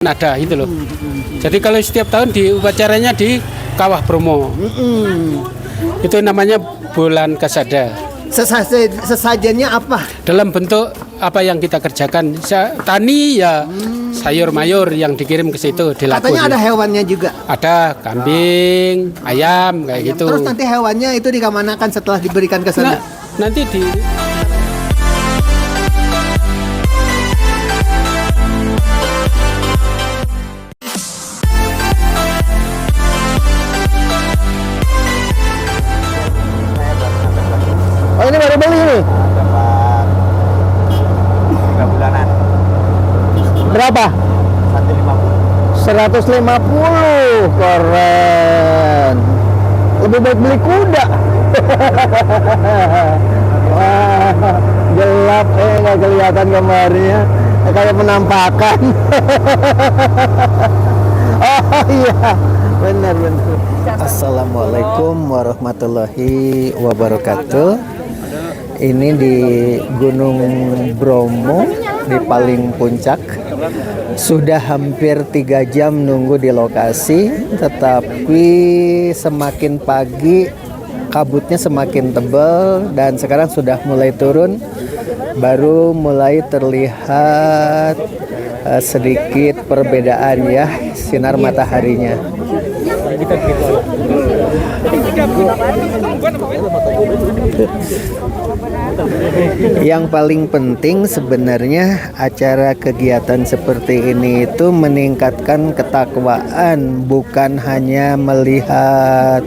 ada itu loh. Jadi kalau setiap tahun di upacaranya di Kawah Bromo. Itu namanya bulan kasada. Sesajennya apa? Dalam bentuk apa yang kita kerjakan. Tani ya sayur mayur yang dikirim ke situ dilakukan. Katanya ada hewannya juga. Ada kambing, ayam kayak gitu. Terus nanti hewannya itu dikemanakan setelah diberikan ke sana? Nanti di Oh, ini baru beli nih. Dapat 3 bulanan. Berapa? 150. Keren. Lebih baik beli kuda. Wah, gelap nggak kelihatan gambarnya. Kayak penampakan. Oh iya, benar. Assalamualaikum warahmatullahi wabarakatuh. Ini di Gunung Bromo di paling puncak. Sudah hampir 3 jam nunggu di lokasi, tetapi semakin pagi kabutnya semakin tebal dan sekarang sudah mulai turun. Baru mulai terlihat sedikit perbedaan ya sinar mataharinya. Yang paling penting sebenarnya acara kegiatan seperti ini itu meningkatkan ketakwaan, bukan hanya melihat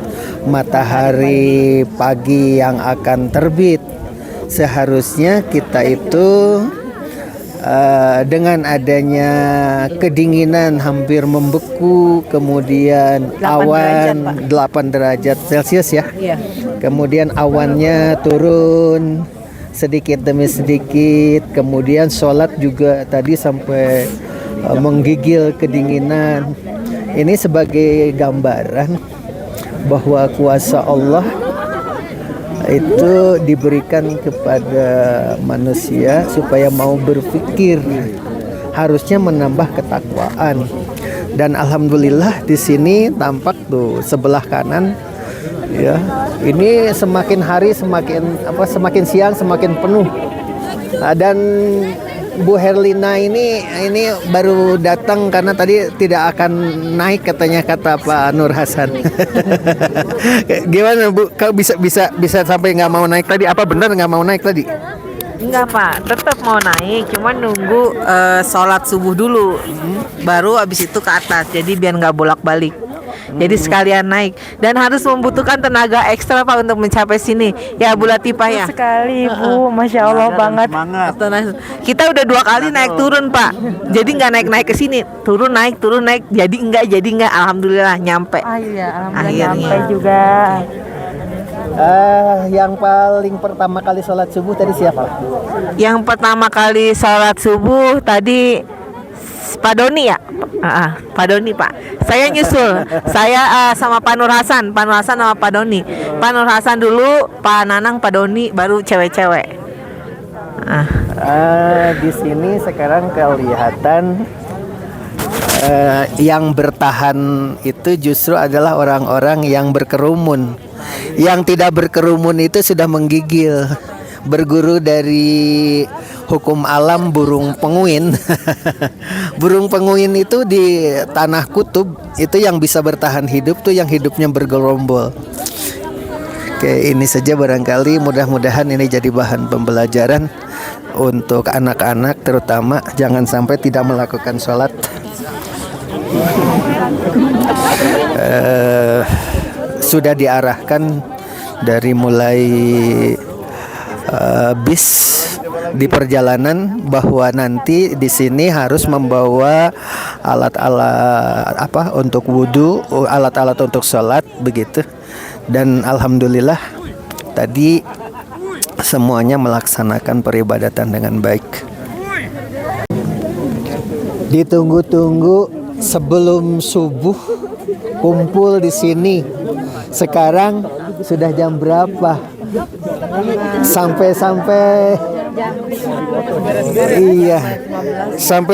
matahari pagi yang akan terbit. Seharusnya kita itu dengan adanya kedinginan hampir membeku, kemudian awan 8 derajat Celcius ya. Iya. Kemudian awannya turun sedikit demi sedikit, kemudian sholat juga tadi sampai menggigil kedinginan. Ini sebagai gambaran bahwa kuasa Allah itu diberikan kepada manusia supaya mau berpikir, harusnya menambah ketakwaan. Dan alhamdulillah di sini tampak tuh sebelah kanan ya, ini semakin hari semakin siang semakin penuh. Dan Bu Herlina ini baru datang karena tadi tidak akan naik katanya, kata Pak Nur Hasan. Gimana Bu? Kau bisa sampai nggak mau naik tadi? Apa benar nggak mau naik tadi? Enggak Pak, tetap mau naik, cuman nunggu sholat subuh dulu, baru abis itu ke atas, jadi biar nggak bolak-balik. Jadi sekalian naik dan harus membutuhkan tenaga ekstra Pak untuk mencapai sini. Ya Bu Latifah ya. Sekali Bu, Masya Allah banget. Kita udah 2 kali naik turun Pak. Jadi nggak naik ke sini, turun naik. Jadi enggak. Alhamdulillah nyampe. Iya, alhamdulillah Akhirnya. nyampe juga. Yang paling pertama kali sholat subuh tadi siapa? Yang pertama kali sholat subuh tadi Pak Doni ya? Pak Doni Pak. Saya nyusul. Saya sama Pak Nur Hasan sama Pak Doni. Pak Nur Hasan dulu, Pak Nanang, Pak Doni, baru cewek-cewek. Di sini sekarang kelihatan yang bertahan itu justru adalah orang-orang yang berkerumun. Yang tidak berkerumun itu sudah menggigil. Berguru dari hukum alam burung penguin. Burung penguin itu di tanah kutub itu yang bisa bertahan hidup tuh yang hidupnya bergerombol. Oke, ini saja barangkali, mudah-mudahan ini jadi bahan pembelajaran untuk anak-anak, terutama jangan sampai tidak melakukan sholat. Sudah diarahkan dari mulai bis di perjalanan bahwa nanti di sini harus membawa alat-alat untuk wudhu, alat-alat untuk sholat begitu. Dan alhamdulillah tadi semuanya melaksanakan peribadatan dengan baik. Ditunggu-tunggu sebelum subuh kumpul di sini. Sekarang sudah jam berapa? Sampai Iya.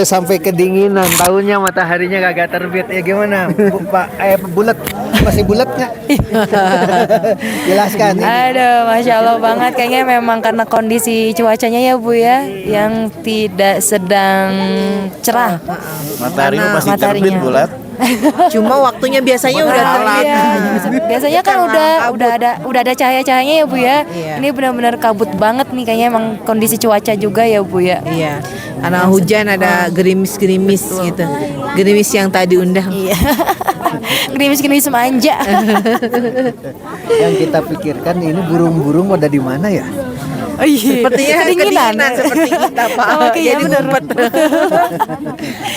Sampai kedinginan. Tahunya mataharinya kagak terbit. Ya gimana? Pak bulat masih bulat nggak? Jelaskan. Aduh, masya Allah banget. Kayaknya memang karena kondisi cuacanya ya Bu ya, yang tidak sedang cerah. Mataharinya masih terbit Mataharinya. bulat. Cuma waktunya biasanya udah telat. Iya, biasanya kan udah ada cahaya-cahayanya ya Bu ya. Iya. Ini benar-benar kabut banget nih, kayaknya emang kondisi cuaca juga ya Bu ya. Iya. Karena hujan ada gerimis-gerimis gitu. Gerimis yang tadi undang. Iya. Gerimis-gerimis manja. Yang kita pikirkan ini burung-burung ada di mana ya? Oh iya. Sepertinya kedinginan seperti kita Pak. Oh, iya, Jadi benar. ngumpet.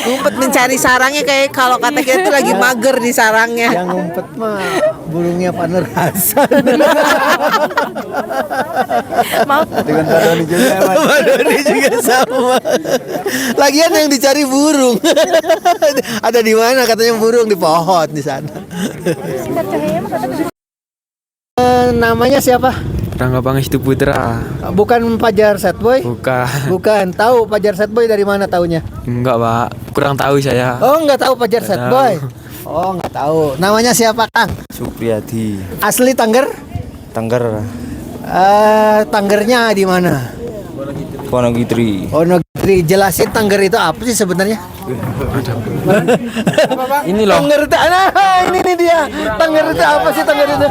Ngumpet mencari sarangnya, kayak kalau kata kita tuh lagi mager di sarangnya. Yang ngumpet mah burungnya Pak Nur Hasan. Mau Dengan Pak Doni juga. Pak Doni juga sama. Lagian yang dicari burung. Ada di mana katanya burung di pohon di sana. Namanya siapa? Rangga Pangestu Putra. Bukan Fajar Setboy? Bukan. Bukan. Tahu Fajar Setboy dari mana taunya? Enggak, Pak. Kurang tahu saya. Oh, nggak tahu Fajar Setboy. Oh, nggak tahu. Namanya siapa, Kang? Supriyadi. Asli Tangger? Tangger. Tanggernya di mana? Wonogiri. Oh, negeri. Jelasin Tangger itu apa sih sebenarnya? Ini loh. Tangger itu, ini dia. Tangger itu apa sih Tangger itu?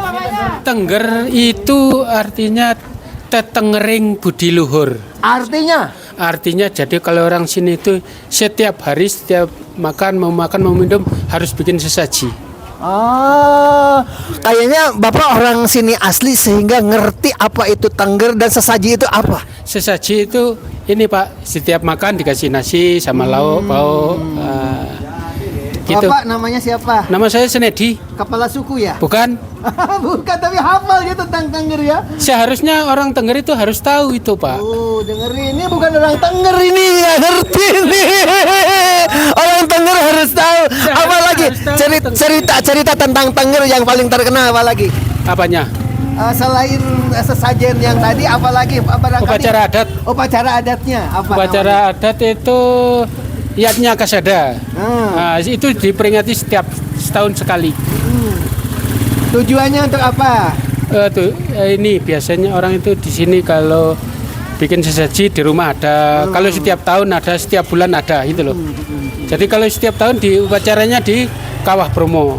Tengger itu artinya tetengering budi luhur. Artinya Jadi kalau orang sini itu setiap hari setiap makan mau minum harus bikin sesaji. Kayaknya Bapak orang sini asli sehingga ngerti apa itu Tangger dan sesaji itu apa. Sesaji itu ini Pak, setiap makan dikasih nasi sama lauk, pauk, gitu. Bapak namanya siapa? Nama saya Senedi, Kepala suku ya? bukan? Bukan, tapi hafal gitu tentang Tangger ya. Seharusnya orang Tengger itu harus tahu itu Pak. Oh, dengerin, ini bukan orang Tangger ini ya, ngerti nih. Orang Tangger harus tahu. Apa lagi? Cerita tentang Tangger yang paling terkenal apa lagi? Apanya? Selain sesajen yang tadi, apa lagi? Upacara adat. Upacara adatnya apa? Upacara adat itu Yatnya Kasada. Nah, itu diperingati setiap setahun sekali. Tujuannya untuk apa? Ini biasanya orang itu di sini kalau bikin sesaji di rumah ada, kalau setiap tahun ada, setiap bulan ada, itu loh. Jadi kalau setiap tahun di upacaranya di Kawah Bromo.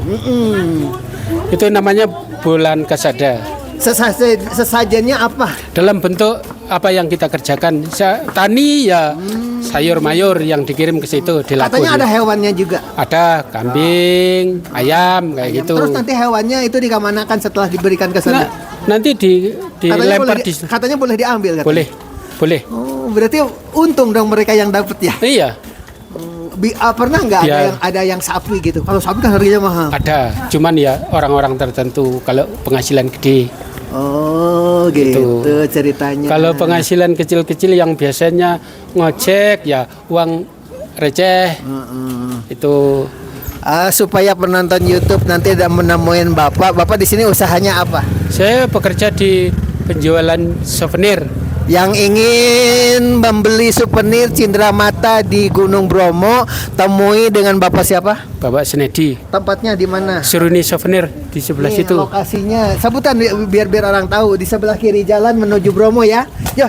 Itu namanya bulan Kasada. Sesajennya apa? Dalam bentuk apa yang kita kerjakan, tani ya sayur mayur yang dikirim ke situ dilakukan. Katanya ada hewannya juga. Ada kambing, ayam kayak gitu. Terus nanti hewannya itu dikemanakan setelah diberikan ke sana? Nanti dilempar di katanya boleh diambil katanya. boleh. Oh, berarti untung dong mereka yang dapat ya. Iya, Pernah nggak ada yang sapi gitu? Kalau sapi kan harganya mahal. ada. Cuman ya orang-orang tertentu kalau penghasilan gede. Oh, gitu ceritanya. Kalau penghasilan kecil-kecil yang biasanya ngojek ya uang receh. Itu supaya penonton YouTube nanti tidak menemuin Bapak di sini usahanya apa? saya bekerja di penjualan souvenir. Yang ingin membeli souvenir Cindramata di Gunung Bromo, temui dengan Bapak siapa? Bapak Senedi. Tempatnya di mana? Suruni Souvenir di sebelah Nih, situ. lokasinya. Sebutan biar orang tahu, di sebelah kiri jalan menuju Bromo ya. Yo,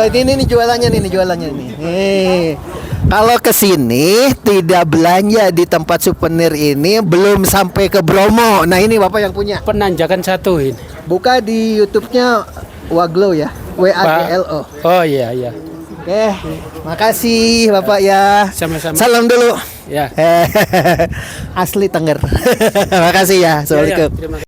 ini jualannya nih. Kalau ke sini tidak belanja di tempat souvenir ini belum sampai ke Bromo. Nah, ini Bapak yang punya. Penanjakan satu ini. Buka di YouTube-nya Waglo ya. WAGLO. Oh iya. Oke, makasih Bapak ya. Sama-sama. Salam dulu. Ya. Asli Tengger. Makasih ya. Assalamualaikum. Terima kasih.